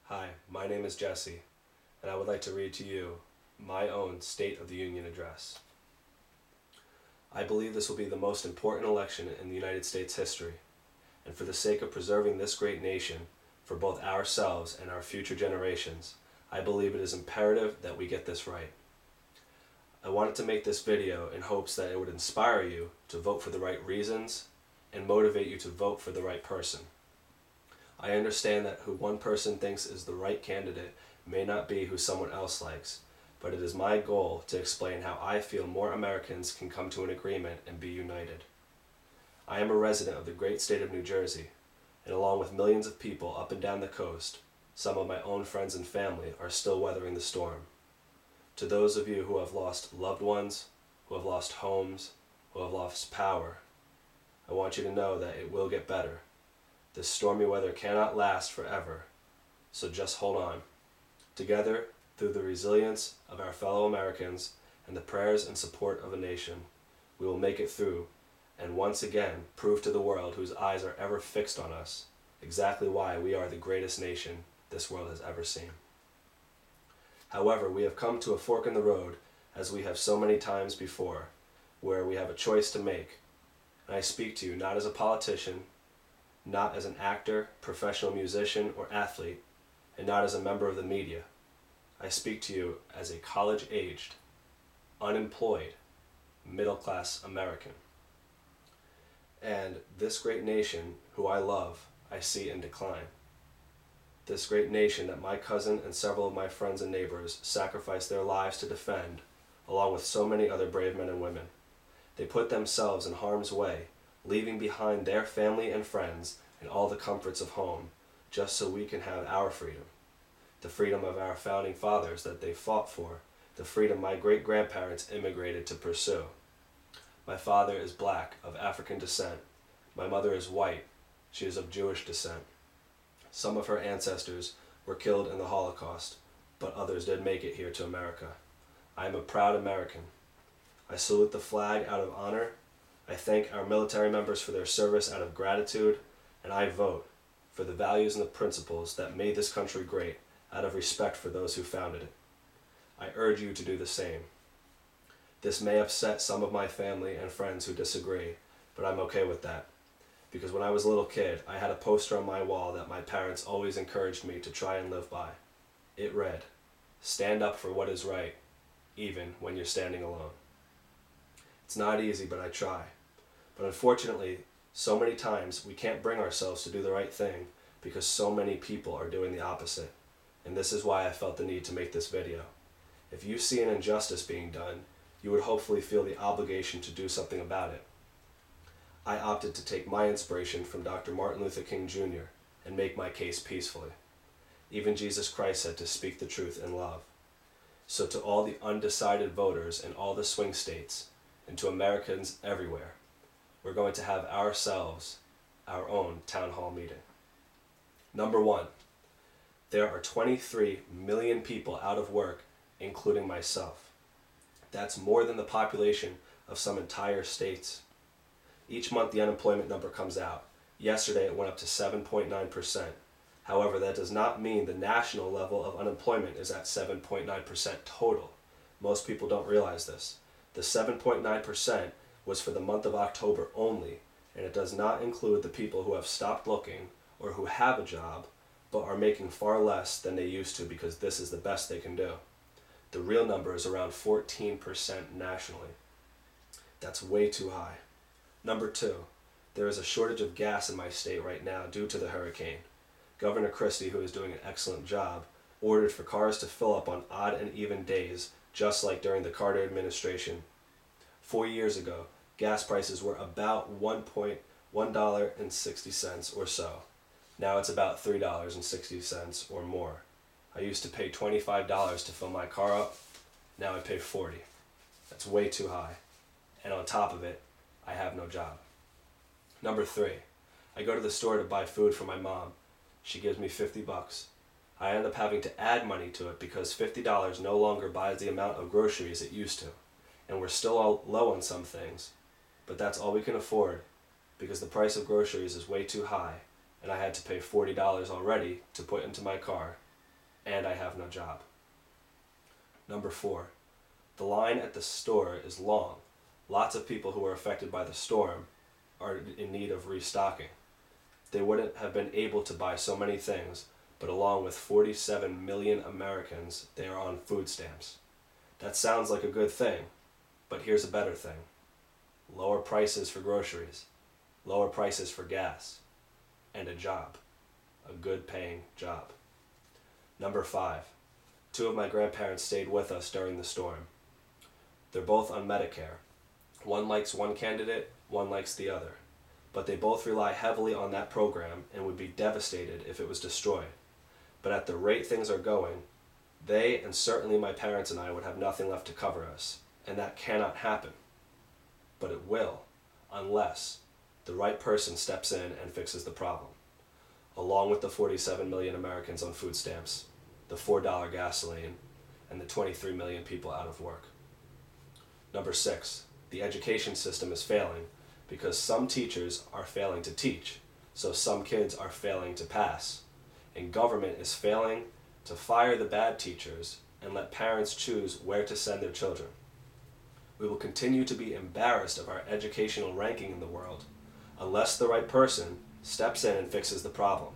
Hi, my name is Jesse, and I would like to read to you my own State of the Union address. I believe this will be the most important election in the United States history, and for the sake of preserving this great nation, for both ourselves and our future generations, I believe it is imperative that we get this right. I wanted to make this video in hopes that it would inspire you to vote for the right reasons and motivate you to vote for the right person. I understand that who one person thinks is the right candidate may not be who someone else likes, but it is my goal to explain how I feel more Americans can come to an agreement and be united. I am a resident of the great state of New Jersey, and along with millions of people up and down the coast, some of my own friends and family are still weathering the storm. To those of you who have lost loved ones, who have lost homes, who have lost power, I want you to know that it will get better. This stormy weather cannot last forever, so just hold on. Together, through the resilience of our fellow Americans and the prayers and support of a nation, we will make it through and once again prove to the world whose eyes are ever fixed on us exactly why we are the greatest nation this world has ever seen. However, we have come to a fork in the road, as we have so many times before, where we have a choice to make. And I speak to you not as a politician, not as an actor, professional musician, or athlete, and not as a member of the media. I speak to you as a college-aged, unemployed, middle-class American. And this great nation, who I love, I see in decline. This great nation that my cousin and several of my friends and neighbors sacrificed their lives to defend, along with so many other brave men and women. They put themselves in harm's way, leaving behind their family and friends and all the comforts of home, just so we can have our freedom. The freedom of our founding fathers that they fought for, the freedom my great-grandparents immigrated to pursue. My father is black, of African descent. My mother is white. She is of Jewish descent. Some of her ancestors were killed in the Holocaust, but others did make it here to America. I am a proud American. I salute the flag out of honor. I thank our military members for their service out of gratitude, and I vote for the values and the principles that made this country great out of respect for those who founded it. I urge you to do the same. This may upset some of my family and friends who disagree, but I'm okay with that. Because when I was a little kid, I had a poster on my wall that my parents always encouraged me to try and live by. It read, "Stand up for what is right, even when you're standing alone." It's not easy, but I try. But unfortunately, so many times we can't bring ourselves to do the right thing because so many people are doing the opposite. And this is why I felt the need to make this video. If you see an injustice being done, you would hopefully feel the obligation to do something about it. I opted to take my inspiration from Dr. Martin Luther King Jr. and make my case peacefully. Even Jesus Christ said to speak the truth in love. So to all the undecided voters in all the swing states, and to Americans everywhere, we're going to have ourselves our own town hall meeting. Number one, there are 23 million people out of work, including myself. That's more than the population of some entire states. Each month the unemployment number comes out. Yesterday it went up to 7.9%. However, that does not mean the national level of unemployment is at 7.9% total. Most people don't realize this. The 7.9% was for the month of October only, and it does not include the people who have stopped looking or who have a job but are making far less than they used to because this is the best they can do. The real number is around 14% nationally. That's way too high. Number two, there is a shortage of gas in my state right now due to the hurricane. Governor Christie, who is doing an excellent job, ordered for cars to fill up on odd and even days, just like during the Carter administration. 4 years ago, gas prices were about $1.60 or so. Now it's about $3.60 or more. I used to pay $25 to fill my car up. Now I pay $40. That's way too high. And on top of it, I have no job. Number three, I go to the store to buy food for my mom. She gives me $50. I end up having to add money to it because $50 no longer buys the amount of groceries it used to. And we're still all low on some things, but that's all we can afford because the price of groceries is way too high, and I had to pay $40 already to put into my car, and I have no job. Number 4, the line at the store is long. Lots of people who are affected by the storm are in need of restocking. They wouldn't have been able to buy so many things, but along with 47 million Americans, they are on food stamps. That sounds like a good thing, but here's a better thing. Lower prices for groceries, lower prices for gas, and a job. A good paying job. Number 5, 2 of my grandparents stayed with us during the storm. They're both on Medicare. One likes one candidate, one likes the other. But they both rely heavily on that program and would be devastated if it was destroyed. But at the rate things are going, they, and certainly my parents and I, would have nothing left to cover us. And that cannot happen. But it will, unless the right person steps in and fixes the problem. Along with the 47 million Americans on food stamps, the $4 gasoline, and the 23 million people out of work. Number 6, the education system is failing because some teachers are failing to teach, so some kids are failing to pass. And government is failing to fire the bad teachers and let parents choose where to send their children. We will continue to be embarrassed of our educational ranking in the world unless the right person steps in and fixes the problem.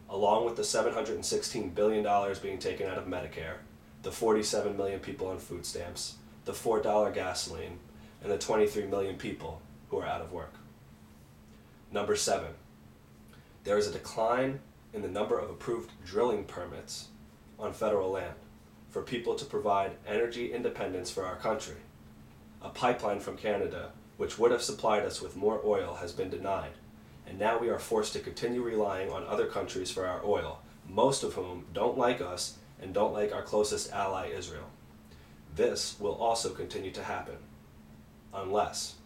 Along with the $716 billion being taken out of Medicare, the 47 million people on food stamps, the $4 gasoline, and the 23 million people who are out of work. Number 7, there is a decline in the number of approved drilling permits on federal land for people to provide energy independence for our country. A pipeline from Canada, which would have supplied us with more oil, has been denied, and now we are forced to continue relying on other countries for our oil, most of whom don't like us and don't like our closest ally, Israel. This will also continue to happen, unless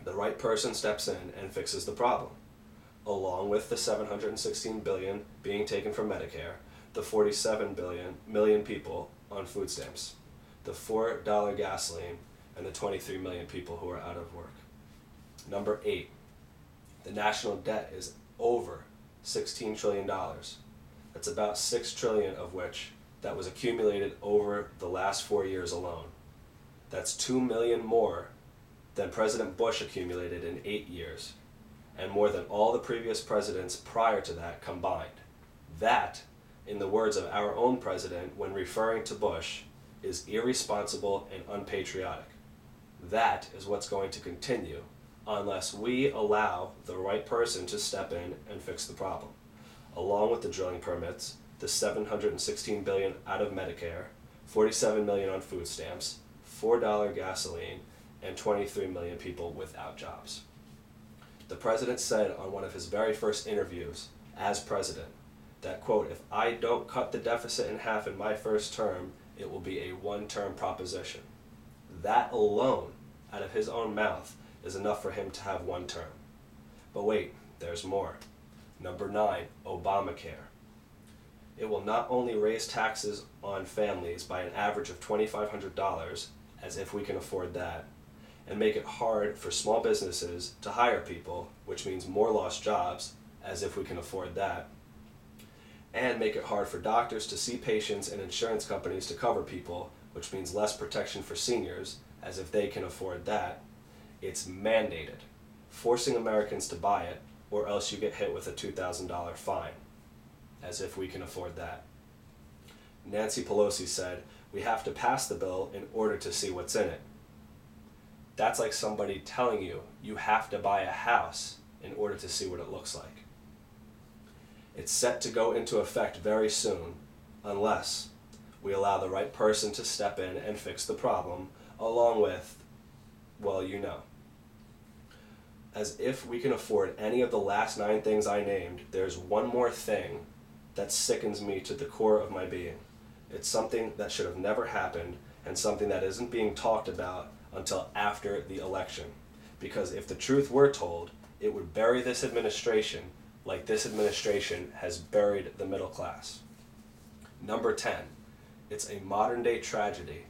the right person steps in and fixes the problem, along with the $716 billion being taken from Medicare, the 47 million people on food stamps, the $4 gasoline, and the 23 million people who are out of work. Number 8, the national debt is over $16 trillion. That's about $6 trillion of which that was accumulated over the last 4 years alone. That's 2 million more than President Bush accumulated in 8 years, and more than all the previous presidents prior to that combined. That, in the words of our own president when referring to Bush, is irresponsible and unpatriotic. That is what's going to continue unless we allow the right person to step in and fix the problem. Along with the drilling permits, the $716 billion out of Medicare, 47 million on food stamps, $4 gasoline, and 23 million people without jobs. The president said on one of his very first interviews as president that, quote, "If I don't cut the deficit in half in my first term, it will be a one-term proposition." That alone, out of his own mouth, is enough for him to have one term. But wait, there's more. Number 9, Obamacare. It will not only raise taxes on families by an average of $2,500, as if we can afford that, and make it hard for small businesses to hire people, which means more lost jobs, as if we can afford that, and make it hard for doctors to see patients and insurance companies to cover people, which means less protection for seniors, as if they can afford that. It's mandated, forcing Americans to buy it, or else you get hit with a $2,000 fine, as if we can afford that. Nancy Pelosi said, "We have to pass the bill in order to see what's in it." That's like somebody telling you you have to buy a house in order to see what it looks like. It's set to go into effect very soon, unless we allow the right person to step in and fix the problem, along with, well, you know. As if we can afford any of the last 9 things I named, there's one more thing that sickens me to the core of my being. It's something that should have never happened, and something that isn't being talked about until after the election. Because if the truth were told, it would bury this administration like this administration has buried the middle class. Number 10, it's a modern-day tragedy,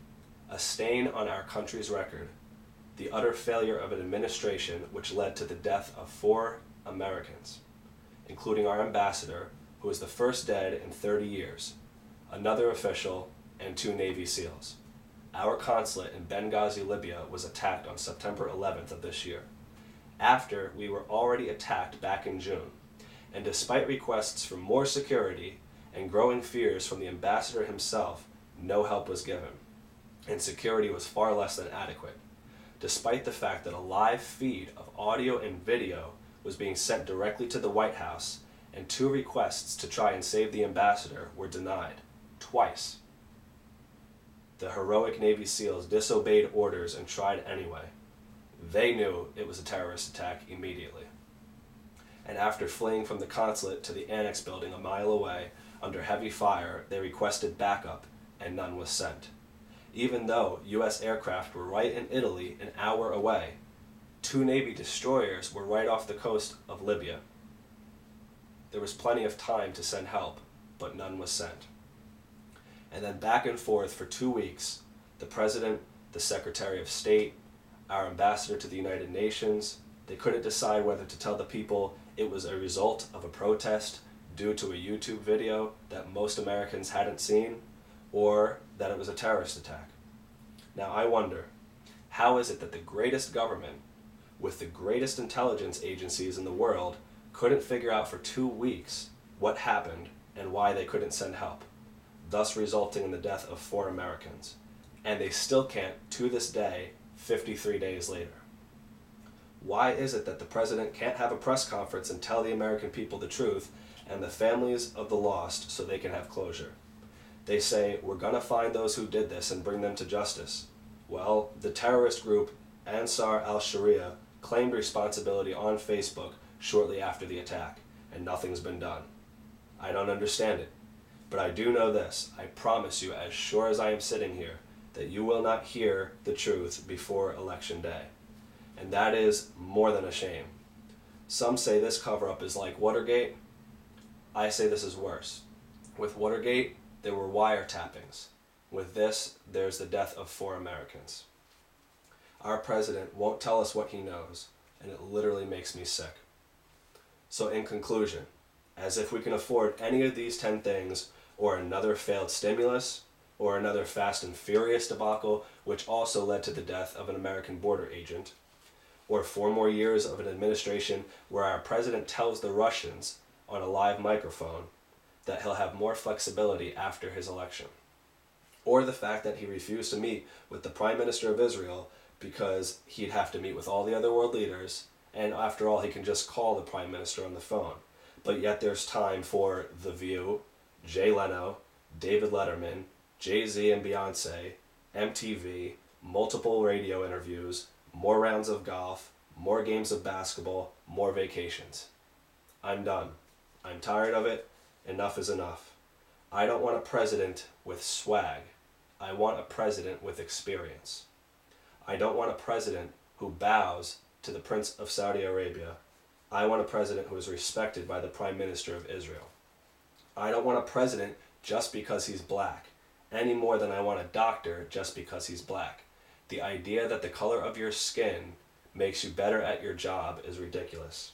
a stain on our country's record, the utter failure of an administration which led to the death of 4 Americans, including our ambassador, who was the first dead in 30 years, another official, and 2 Navy SEALs. Our consulate in Benghazi, Libya was attacked on September 11th of this year, after we were already attacked back in June. And despite requests for more security and growing fears from the ambassador himself, no help was given, and security was far less than adequate, despite the fact that a live feed of audio and video was being sent directly to the White House, and 2 requests to try and save the ambassador were denied, twice. The heroic Navy SEALs disobeyed orders and tried anyway. They knew it was a terrorist attack immediately. And after fleeing from the consulate to the annex building a mile away, under heavy fire, they requested backup, and none was sent. Even though U.S. aircraft were right in Italy an hour away, 2 Navy destroyers were right off the coast of Libya. There was plenty of time to send help, but none was sent. And then back and forth for 2 weeks, the President, the Secretary of State, our ambassador to the United Nations, they couldn't decide whether to tell the people it was a result of a protest due to a YouTube video that most Americans hadn't seen, or that it was a terrorist attack. Now I wonder, how is it that the greatest government, with the greatest intelligence agencies in the world, couldn't figure out for 2 weeks what happened and why they couldn't send help, thus resulting in the death of 4 Americans? And they still can't, to this day, 53 days later. Why is it that the president can't have a press conference and tell the American people the truth and the families of the lost so they can have closure? They say, we're gonna find those who did this and bring them to justice. Well, the terrorist group Ansar al-Sharia claimed responsibility on Facebook shortly after the attack, and nothing's been done. I don't understand it, but I do know this. I promise you, as sure as I am sitting here, that you will not hear the truth before Election Day. And that is more than a shame. Some say this cover-up is like Watergate. I say this is worse. With Watergate, there were wiretappings. With this, there's the death of 4 Americans. Our president won't tell us what he knows, and it literally makes me sick. So in conclusion, as if we can afford any of these 10 things, or another failed stimulus, or another Fast and Furious debacle, which also led to the death of an American border agent, or 4 more years of an administration where our president tells the Russians on a live microphone that he'll have more flexibility after his election, or the fact that he refused to meet with the Prime Minister of Israel because he'd have to meet with all the other world leaders, and after all, he can just call the Prime Minister on the phone. But yet there's time for The View, Jay Leno, David Letterman, Jay-Z and Beyonce, MTV, multiple radio interviews, more rounds of golf, more games of basketball, more vacations. I'm done. I'm tired of it. Enough is enough. I don't want a president with swag. I want a president with experience. I don't want a president who bows to the Prince of Saudi Arabia. I want a president who is respected by the Prime Minister of Israel. I don't want a president just because he's black, any more than I want a doctor just because he's black. The idea that the color of your skin makes you better at your job is ridiculous.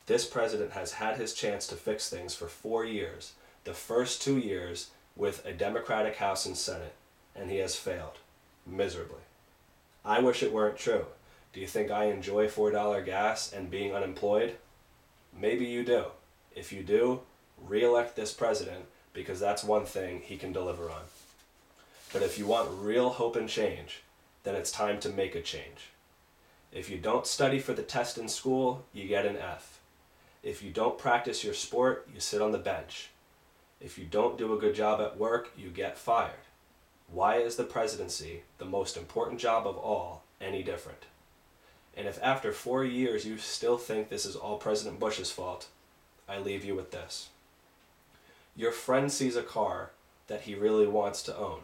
This president has had his chance to fix things for 4 years, the first 2 years with a Democratic House and Senate, and he has failed, miserably. I wish it weren't true. Do you think I enjoy $4 gas and being unemployed? Maybe you do. If you do, re-elect this president, because that's one thing he can deliver on. But if you want real hope and change, then it's time to make a change. If you don't study for the test in school, you get an F. If you don't practice your sport, you sit on the bench. If you don't do a good job at work, you get fired. Why is the presidency, the most important job of all, any different? And if after 4 years you still think this is all President Bush's fault, I leave you with this. Your friend sees a car that he really wants to own.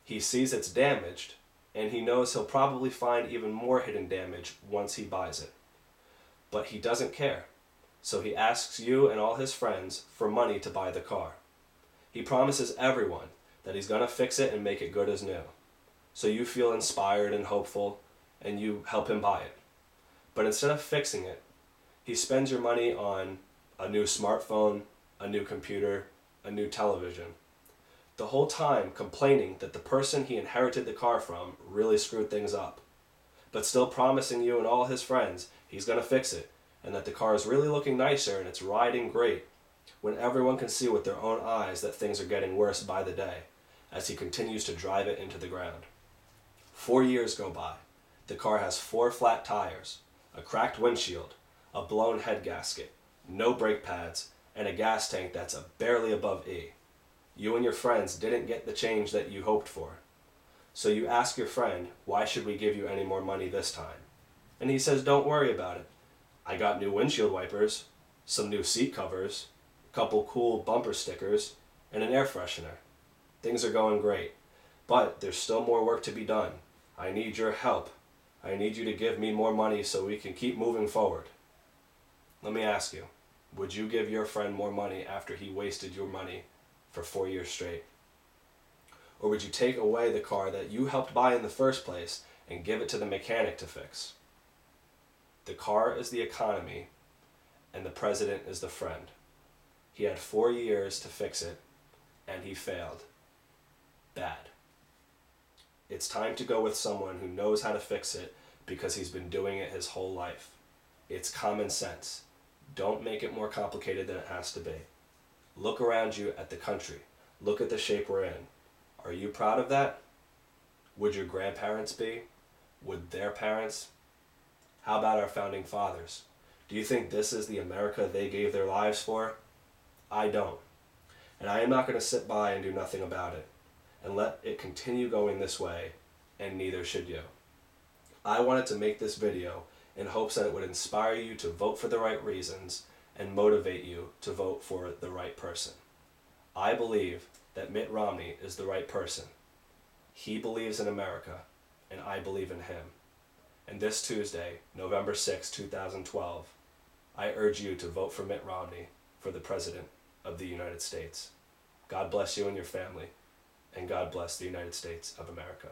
He sees it's damaged, and he knows he'll probably find even more hidden damage once he buys it. But he doesn't care, so he asks you and all his friends for money to buy the car. He promises everyone that he's going to fix it and make it good as new. So you feel inspired and hopeful, and you help him buy it. But instead of fixing it, he spends your money on a new smartphone, a new computer, a new television. the whole time complaining that the person he inherited the car from really screwed things up, but still promising you and all his friends he's going to fix it and that the car is really looking nicer and it's riding great, when everyone can see with their own eyes that things are getting worse by the day as he continues to drive it into the ground. 4 years go by. The car has 4 flat tires, a cracked windshield, a blown head gasket, no brake pads, and a gas tank that's barely above E. You and your friends didn't get the change that you hoped for. So you ask your friend, why should we give you any more money this time? And he says, don't worry about it. I got new windshield wipers, some new seat covers, a couple cool bumper stickers, and an air freshener. Things are going great, but there's still more work to be done. I need your help. I need you to give me more money so we can keep moving forward. Let me ask you, would you give your friend more money after he wasted your money for 4 years straight? Or would you take away the car that you helped buy in the first place and give it to the mechanic to fix? The car is the economy, and the president is the friend. He had 4 years to fix it, and he failed. Bad. It's time to go with someone who knows how to fix it because he's been doing it his whole life. It's common sense. Don't make it more complicated than it has to be. Look around you at the country. Look at the shape we're in. Are you proud of that? Would your grandparents be? Would their parents? How about our founding fathers? Do you think this is the America they gave their lives for? I don't. And I am not going to sit by and do nothing about it and let it continue going this way, and neither should you. I wanted to make this video in hopes that it would inspire you to vote for the right reasons and motivate you to vote for the right person. I believe that Mitt Romney is the right person. He believes in America, and I believe in him. And this Tuesday, November 6, 2012, I urge you to vote for Mitt Romney for the President of the United States. God bless you and your family, and God bless the United States of America.